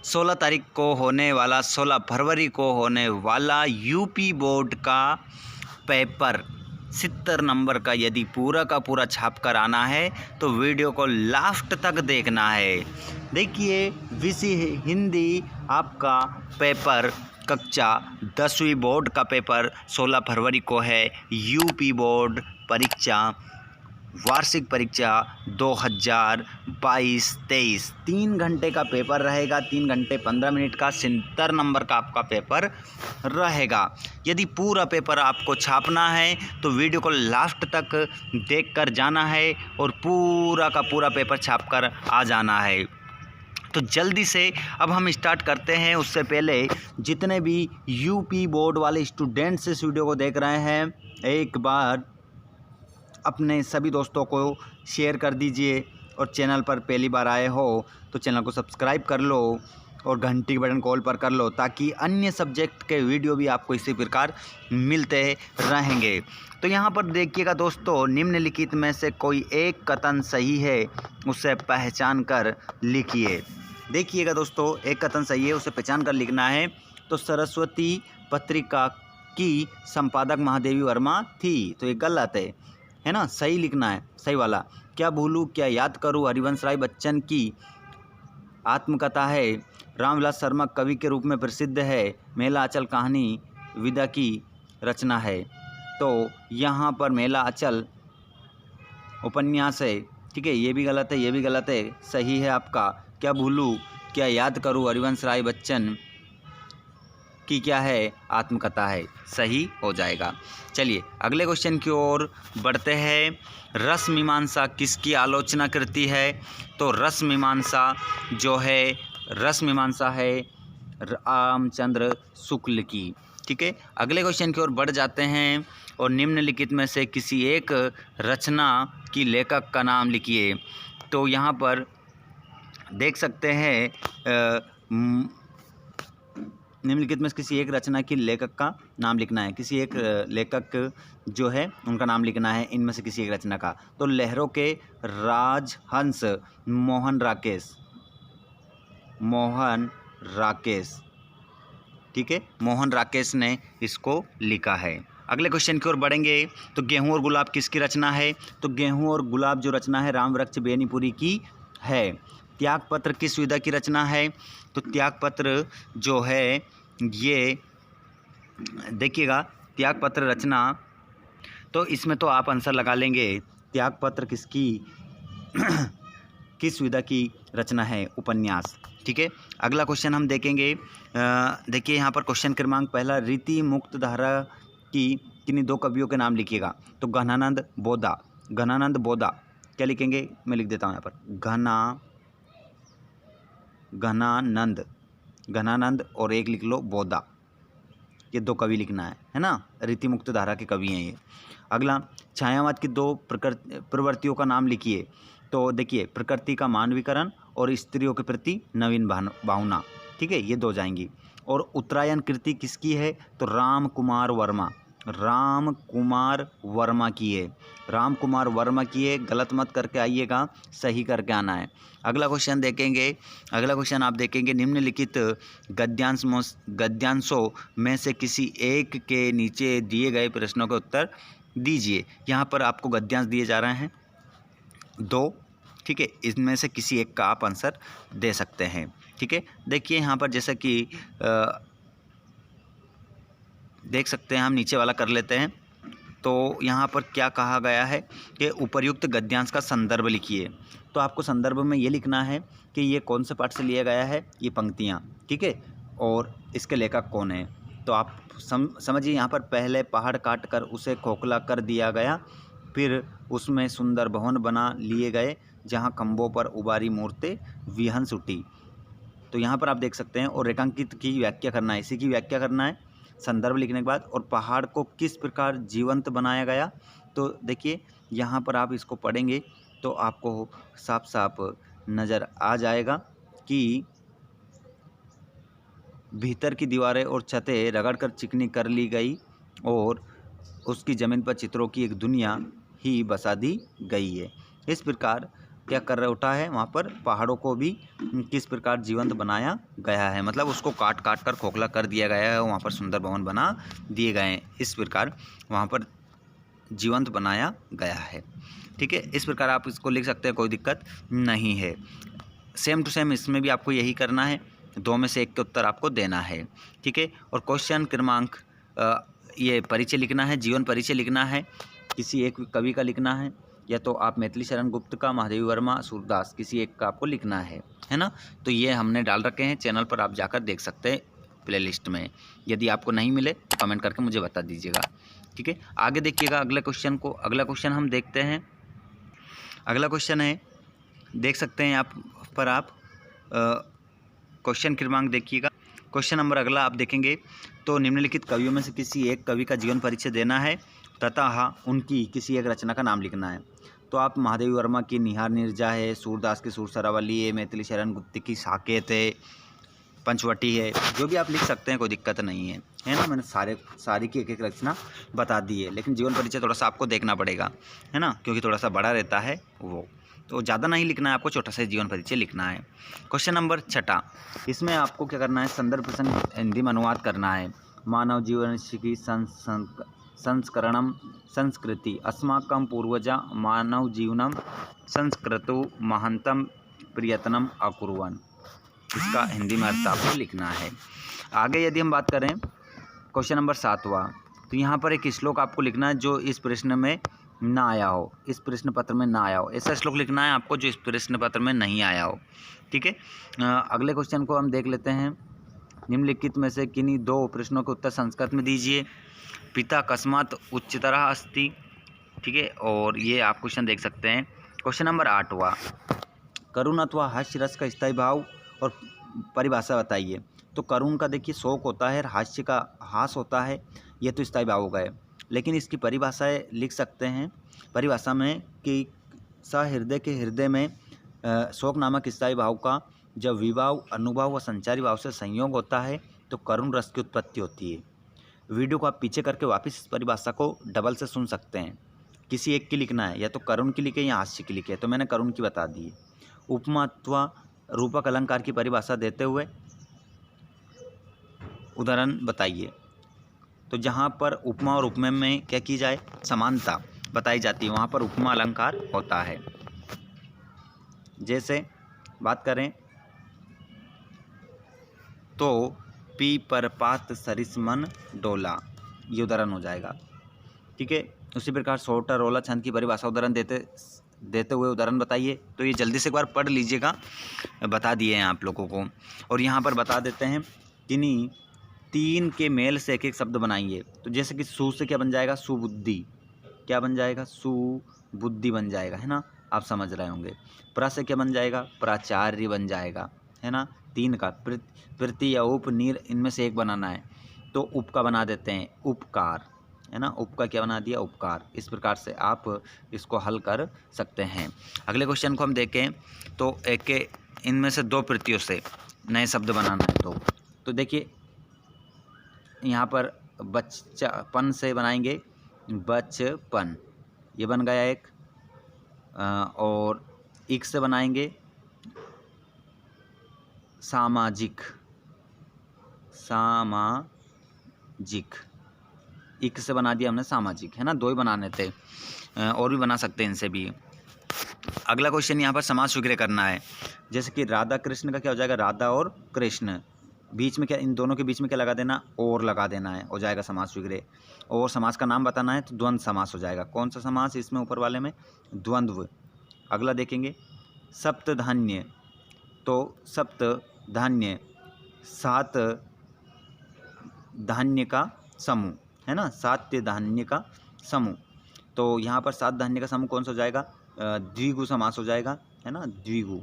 16 तारीख को होने वाला 16 फरवरी को होने वाला यूपी बोर्ड का पेपर 70 नंबर का यदि पूरा का पूरा छाप कर आना है तो वीडियो को लास्ट तक देखना है। देखिए, विषय हिंदी आपका पेपर कक्षा 10वीं बोर्ड का पेपर 16 फरवरी को है। यूपी बोर्ड परीक्षा वार्षिक परीक्षा 2022-23 3 घंटे का पेपर रहेगा। 3 घंटे 15 मिनट का 70 नंबर का आपका पेपर रहेगा। यदि पूरा पेपर आपको छापना है तो वीडियो को लास्ट तक देखकर जाना है और पूरा का पूरा पेपर छापकर आ जाना है। तो जल्दी से अब हम स्टार्ट करते हैं। उससे पहले जितने भी यूपी बोर्ड वाले स्टूडेंट्स इस वीडियो को देख रहे हैं, एक बार अपने सभी दोस्तों को शेयर कर दीजिए और चैनल पर पहली बार आए हो तो चैनल को सब्सक्राइब कर लो और घंटी बटन कॉल पर कर लो ताकि अन्य सब्जेक्ट के वीडियो भी आपको इसी प्रकार मिलते रहेंगे। तो यहाँ पर देखिएगा दोस्तों, निम्नलिखित में से कोई एक कथन सही है, उसे पहचान कर लिखिए। देखिएगा दोस्तों, एक कथन सही है, उसे पहचान कर लिखना है। तो सरस्वती पत्रिका की संपादक महादेवी वर्मा थी, तो ये गलत है ना, सही लिखना है, सही वाला। क्या भूलूं क्या याद करूं हरिवंश राय बच्चन की आत्मकथा है। रामविलास शर्मा कवि के रूप में प्रसिद्ध है। मेला अचल कहानी विदा की रचना है। तो यहाँ पर मेला अचल उपन्यास है, ठीक है, ये भी गलत है, ये भी गलत है। सही है आपका क्या भूलूं क्या याद करूं हरिवंश राय बच्चन की क्या है, आत्मकथा है, सही हो जाएगा। चलिए अगले क्वेश्चन की ओर बढ़ते हैं। रस मीमांसा किसकी आलोचना करती है? तो रस मीमांसा जो है, रस मीमांसा है रामचंद्र शुक्ल की, ठीक है। अगले क्वेश्चन की ओर बढ़ जाते हैं और निम्नलिखित में से किसी एक रचना की लेखक का नाम लिखिए। तो यहाँ पर देख सकते हैं निम्नलिखित में किसी एक रचना की लेखक का नाम लिखना है। किसी एक लेखक जो है उनका नाम लिखना है, इनमें से किसी एक रचना का। तो लहरों के राजहंस मोहन राकेश, ठीक है, मोहन राकेश ने इसको लिखा है। अगले क्वेश्चन की ओर बढ़ेंगे। तो गेहूं और गुलाब किसकी रचना है? तो गेहूं और गुलाब जो रचना है रामवृक्ष बेनीपुरी की है। त्यागपत्र किस विधा की रचना है? तो त्यागपत्र जो है ये देखिएगा, त्यागपत्र रचना, तो इसमें तो आप आंसर लगा लेंगे। त्यागपत्र किसकी किस विधा की रचना है? उपन्यास, ठीक है। अगला क्वेश्चन हम देखेंगे। देखिए यहाँ पर क्वेश्चन क्रमांक पहला, रीति मुक्त धारा की किन्हीं दो कवियों के नाम लिखिएगा। तो घनानंद बोधा, क्या लिखेंगे? मैं लिख देता हूँ यहाँ पर घनानंद और एक लिख लो बोधा, ये दो कवि लिखना है ना, रीति मुक्त धारा के कवि हैं ये। अगला, छायावाद की दो प्रवृत्तियों का नाम लिखिए। तो देखिए, प्रकृति का मानवीकरण और स्त्रियों के प्रति नवीन भावना, ठीक है, ये दो जाएंगी। और उत्तरायण कृति किसकी है? तो राम कुमार वर्मा की है। गलत मत करके आइएगा, सही करके आना है। अगला क्वेश्चन देखेंगे। अगला क्वेश्चन आप देखेंगे, निम्नलिखित गद्यांशों में से किसी एक के नीचे दिए गए प्रश्नों के उत्तर दीजिए। यहाँ पर आपको गद्यांश दिए जा रहे हैं दो, ठीक है, इसमें से किसी एक का आप आंसर दे सकते हैं, ठीक है। देखिए यहाँ पर जैसा कि देख सकते हैं, हम नीचे वाला कर लेते हैं। तो यहाँ पर क्या कहा गया है कि उपर्युक्त गद्यांश का संदर्भ लिखिए। तो आपको संदर्भ में ये लिखना है कि ये कौन से पाठ से लिया गया है, ये पंक्तियाँ, ठीक है, और इसके लेखक कौन है। तो आप समझिए, यहाँ पर पहले पहाड़ काट कर उसे खोखला कर दिया गया, फिर उसमें सुंदर भवन बना लिए गए, जहाँ खंभों पर उबारी मूर्तें विहंस उठी। तो यहाँ पर आप देख सकते हैं, और रेखांकित की व्याख्या करना है, इसी की व्याख्या करना है संदर्भ लिखने के बाद। और पहाड़ को किस प्रकार जीवंत बनाया गया? तो देखिए यहाँ पर आप इसको पढ़ेंगे तो आपको साफ साफ नज़र आ जाएगा कि भीतर की दीवारें और छतें रगड़कर चिकनी कर ली गई और उसकी ज़मीन पर चित्रों की एक दुनिया ही बसा दी गई है। इस प्रकार क्या कर उठा है, वहाँ पर पहाड़ों को भी किस प्रकार जीवंत बनाया गया है, मतलब उसको काट काट कर खोखला कर दिया गया है, वहाँ पर सुंदर भवन बना दिए गए हैं, इस प्रकार वहाँ पर जीवंत बनाया गया है। ठीक है, इस प्रकार आप इसको लिख सकते हैं, कोई दिक्कत नहीं है। सेम टू सेम इसमें भी आपको यही करना है, 2 में से 1 के उत्तर आपको देना है। ठीक है, और क्वेश्चन क्रमांक ये परिचय लिखना है, जीवन परिचय लिखना है, किसी एक कवि का लिखना है, या तो आप मैथिली शरण गुप्त का, महादेवी वर्मा, सूरदास, किसी एक का आपको लिखना है ना। तो ये हमने डाल रखे हैं, चैनल पर आप जाकर देख सकते हैं प्लेलिस्ट में। यदि आपको नहीं मिले कमेंट करके मुझे बता दीजिएगा। ठीक है, आगे देखिएगा अगले क्वेश्चन को। अगला क्वेश्चन हम देखते हैं। अगला क्वेश्चन है, देख सकते हैं आप पर आप क्वेश्चन क्रमांक देखिएगा। क्वेश्चन नंबर अगला आप देखेंगे तो निम्नलिखित कवियों में से किसी एक कवि का जीवन परिचय देना है तथा उनकी किसी एक रचना का नाम लिखना है। तो आप महादेवी वर्मा की निहार निर्जा है, सूरदास की सुरसरावली है, मैथिली शरण गुप्त की साकेत है, पंचवटी है, जो भी आप लिख सकते हैं, कोई दिक्कत नहीं है ना। मैंने सारी की एक रचना बता दी है, लेकिन जीवन परिचय थोड़ा सा आपको देखना पड़ेगा, है ना, क्योंकि थोड़ा सा बड़ा रहता है वो, तो ज़्यादा नहीं लिखना है आपको, छोटा सा जीवन परिचय लिखना है। क्वेश्चन नंबर 6, इसमें आपको क्या करना है, संदर्भ प्रसंग हिंदी में अनुवाद करना है। मानव जीवन की संस्करणम संस्कृति अस्माकं पूर्वजा मानव जीवनम संस्कृतु महंतम प्रयत्नम अकुर्वन्, इसका हिंदी में अर्थ आपको लिखना है। आगे यदि हम बात करें क्वेश्चन नंबर 7वां, तो यहाँ पर एक श्लोक आपको लिखना है जो इस प्रश्न में ना आया हो, इस प्रश्न पत्र में ना आया हो, ऐसा श्लोक लिखना है आपको जो इस प्रश्न पत्र में नहीं आया हो। ठीक है, अगले क्वेश्चन को हम देख लेते हैं। निम्नलिखित में से किन्हीं 2 प्रश्नों के उत्तर संस्कृत में दीजिए। पिता कस्मात् उच्चतरः अस्ति। ठीक है, और ये आप क्वेश्चन देख सकते हैं। क्वेश्चन नंबर 8वां, करुण अथवा हास्य रस का स्थायी भाव और परिभाषा बताइए। तो करुण का देखिए शोक होता है, हास्य का हास होता है, ये तो स्थायी भाव हो गए, लेकिन इसकी परिभाषाएं लिख सकते हैं परिभाषा में कि सहृदय के हृदय में शोक नामक स्थायी भाव का जब विभाव, अनुभव व संचारी भाव से संयोग होता है तो करुण रस की उत्पत्ति होती है। वीडियो को आप पीछे करके वापस इस परिभाषा को डबल से सुन सकते हैं। किसी एक की लिखना है, या तो करुण की लिखे या हास्य की लिखे, तो मैंने करुण की बता दी है। उपमा अथवा रूपक अलंकार की परिभाषा देते हुए उदाहरण बताइए। तो जहाँ पर उपमा और उपमेय में क्या की जाए, समानता बताई जाती है, वहाँ पर उपमा अलंकार होता है। जैसे बात करें तो पी पर पात सरिस मन डोला, ये उदाहरण हो जाएगा। ठीक है, उसी प्रकार सोटा रोला छंद की परिभाषा उदाहरण देते हुए उदाहरण बताइए। तो ये जल्दी से एक बार पढ़ लीजिएगा, बता दिए हैं आप लोगों को। और यहाँ पर बता देते हैं, किन्हीं 3 के मेल से एक शब्द बनाइए। तो जैसे कि सु से क्या बन जाएगा, सुबुद्धि, क्या बन जाएगा, सुबुद्धि बन जाएगा, है ना, आप समझ रहे होंगे। प्र से क्या बन जाएगा, प्राचार्य बन जाएगा, है ना। 3 का प्रति या उप नीर, इनमें से एक बनाना है, तो उप का बना देते हैं उपकार, है ना, उप का क्या बना दिया, उपकार। इस प्रकार से आप इसको हल कर सकते हैं। अगले क्वेश्चन को हम देखें तो एक इनमें से 2 प्रत्ययों से नए शब्द बनाना है। तो देखिए यहाँ पर बच्चापन से बनाएंगे बचपन, ये बन गया एक। और इक से बनाएंगे सामाजिक, सामाजिक, इक से बना दिया हमने सामाजिक, है ना, 2 ही बनाने थे, और भी बना सकते हैं इनसे भी। अगला क्वेश्चन यहाँ पर समास विग्रह करना है। जैसे कि राधा कृष्ण का क्या हो जाएगा, राधा और कृष्ण, बीच में क्या, इन दोनों के बीच में क्या लगा देना, और लगा देना है, हो जाएगा समास विग्रह। और समास का नाम बताना है तो द्वंद्व समास हो जाएगा। कौन सा समास, इसमें ऊपर वाले में द्वंद्व। अगला देखेंगे सप्तधान्य, तो सप्तधान्य 7 धान्य का समूह, है ना, 7 धान्य का समूह। तो यहाँ पर 7 धान्य का समूह कौन सा हो जाएगा, द्विगु समास हो जाएगा, है ना, द्विगु।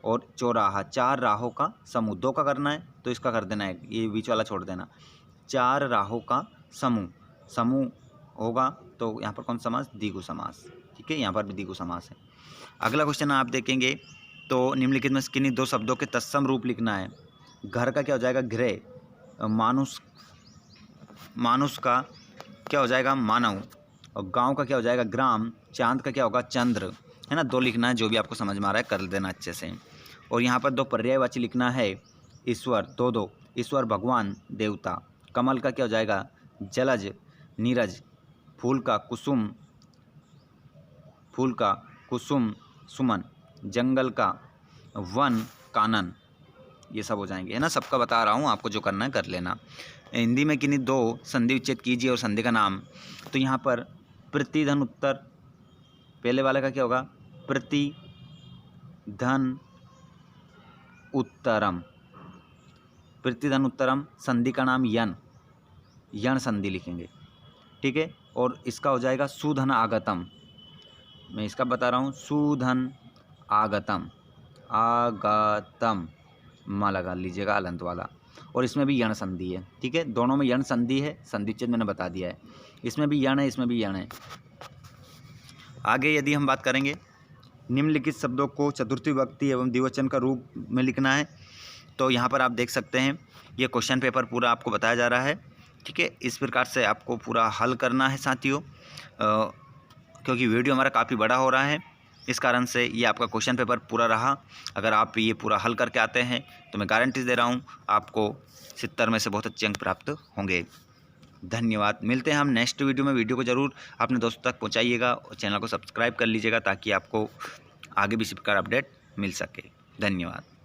और चौराहा, 4 राहों का समूह, 2 का करना है तो इसका कर देना है, ये बीच वाला छोड़ देना। 4 राहों का समूह होगा, तो यहाँ पर कौन समास, द्विगु समास। ठीक है, यहाँ पर भी द्विगु समास है। अगला क्वेश्चन आप देखेंगे तो निम्नलिखित में किन्हीं 2 शब्दों के तत्सम रूप लिखना है। घर का क्या हो जाएगा, गृह, मानुष का क्या हो जाएगा, मानव, और गांव का क्या हो जाएगा, ग्राम, चांद का क्या होगा, चंद्र, है ना, 2 लिखना है, जो भी आपको समझ में आ रहा है कर देना अच्छे से। और यहाँ पर 2 पर्यायवाची लिखना है, ईश्वर, 2 ईश्वर, भगवान, देवता। कमल का क्या हो जाएगा, जलज, नीरज। फूल का कुसुम, सुमन। जंगल का वन, कानन। ये सब हो जाएंगे, है ना, सबका बता रहा हूँ, आपको जो करना है कर लेना। हिंदी में किन्हीं 2 संधि विच्छेद कीजिए और संधि का नाम। तो यहाँ पर प्रतिधन उत्तर, पहले वाले का क्या होगा, प्रतिधन उत्तरम, प्रतिधन उत्तरम। संधि का नाम यण संधि लिखेंगे, ठीक है। और इसका हो जाएगा सुधन आगतम, मैं इसका बता रहा हूँ, सुधन आगतम, माँ लगा लीजिएगा अलंत वाला। और इसमें भी यण संधि है, ठीक है, दोनों में यण संधि है, संधि विच्छेद मैंने बता दिया है। इसमें भी यण है, इसमें भी यण है। आगे यदि हम बात करेंगे, निम्नलिखित शब्दों को चतुर्थी विभक्ति एवं द्विवचन का रूप में लिखना है। तो यहाँ पर आप देख सकते हैं, ये क्वेश्चन पेपर पूरा आपको बताया जा रहा है, ठीक है। इस प्रकार से आपको पूरा हल करना है साथियों, क्योंकि वीडियो हमारा काफ़ी बड़ा हो रहा है, इस कारण से ये आपका क्वेश्चन पेपर पूरा रहा। अगर आप ये पूरा हल करके आते हैं तो मैं गारंटी दे रहा हूँ आपको 70 में से बहुत अच्छे अंक प्राप्त होंगे। धन्यवाद। मिलते हैं हम नेक्स्ट वीडियो में। वीडियो को ज़रूर अपने दोस्तों तक पहुँचाइएगा और चैनल को सब्सक्राइब कर लीजिएगा ताकि आपको आगे भी इसी प्रकार अपडेट मिल सके। धन्यवाद।